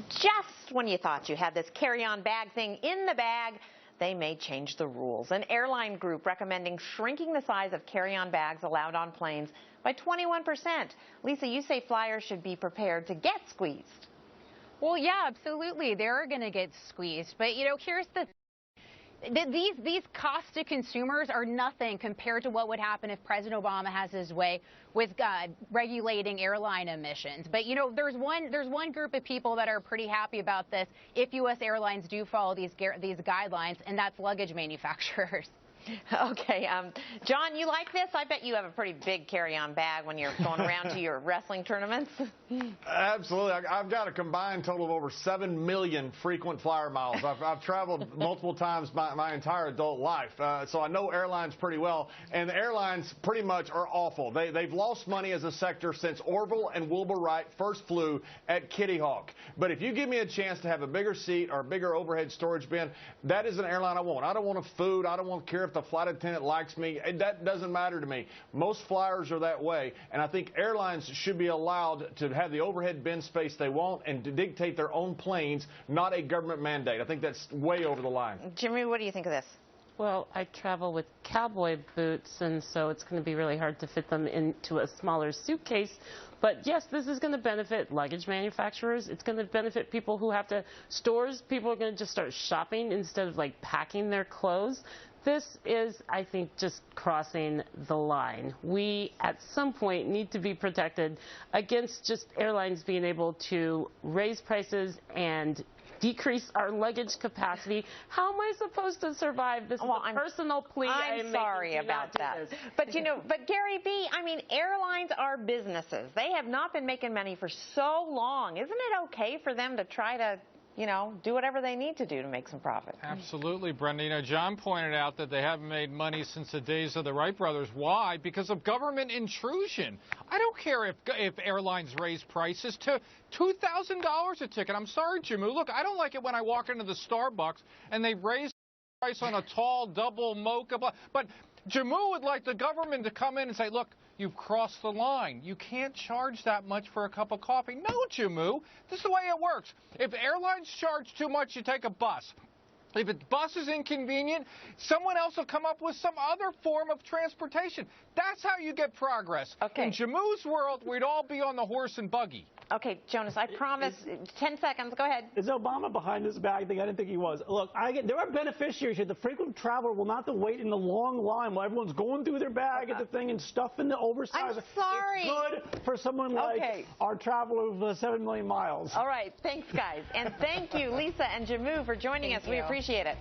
Just when you thought you had this carry-on bag thing in the bag, they may change the rules. An airline group recommending shrinking the size of carry-on bags allowed on planes by 21%. Lisa, you say flyers should be prepared to get squeezed. Well, yeah, absolutely. They're going to get squeezed. But, here's the these costs to consumers are nothing compared to what would happen if President Obama has his way with regulating airline emissions. But, there's one group of people that are pretty happy about this if U.S. airlines do follow these guidelines, and that's luggage manufacturers. Okay, John, you like this? I bet you have a pretty big carry-on bag when you're going around to your wrestling tournaments. Absolutely. I've got a combined total of over 7 million frequent flyer miles. I've traveled multiple times my entire adult life, so I know airlines pretty well, and the airlines pretty much are awful. They've lost money as a sector since Orville and Wilbur Wright first flew at Kitty Hawk. But if you give me a chance to have a bigger seat or a bigger overhead storage bin, that is an airline I want. I don't want a food. I don't want to care if the flight attendant likes me. That doesn't matter to me. Most flyers are that way, and I think airlines should be allowed to have the overhead bin space they want and to dictate their own planes, not a government mandate. I think that's way over the line. Jimmy, what do you think of this? Well, I travel with cowboy boots, and so it's going to be really hard to fit them into a smaller suitcase. But yes, this is going to benefit luggage manufacturers. It's going to benefit people who have to stores. People are going to just start shopping instead of packing their clothes. This is, I think, just crossing the line. We, at some point, need to be protected against just airlines being able to raise prices and decrease our luggage capacity. How am I supposed to survive? This is a personal plea. I'm sorry about that. But, but Gary B., airlines are businesses. They have not been making money for so long. Isn't it okay for them to try to do whatever they need to do to make some profit? Absolutely, Brenda. John pointed out that they haven't made money since the days of the Wright brothers. Why? Because of government intrusion. I don't care if airlines raise prices to $2,000 a ticket. I'm sorry, Jimmy. Look, I don't like it when I walk into the Starbucks and they raise the price on a tall double mocha. But Jamu would like the government to come in and say, look, you've crossed the line. You can't charge that much for a cup of coffee. No, Jamu. This is the way it works. If airlines charge too much, you take a bus. If a bus is inconvenient, someone else will come up with some other form of transportation. That's how you get progress. Okay. In Jamu's world, we'd all be on the horse and buggy. Okay, Jonas, I promise. 10 seconds. Go ahead. Is Obama behind this bag thing? I didn't think he was. Look, there are beneficiaries here. The frequent traveler will not have to wait in the long line while everyone's going through their bag at the thing and stuffing the oversized. I'm sorry. It's good for someone like our traveler of 7 million miles. All right. Thanks, guys. And thank you, Lisa and Jamu, for joining us. We appreciate it.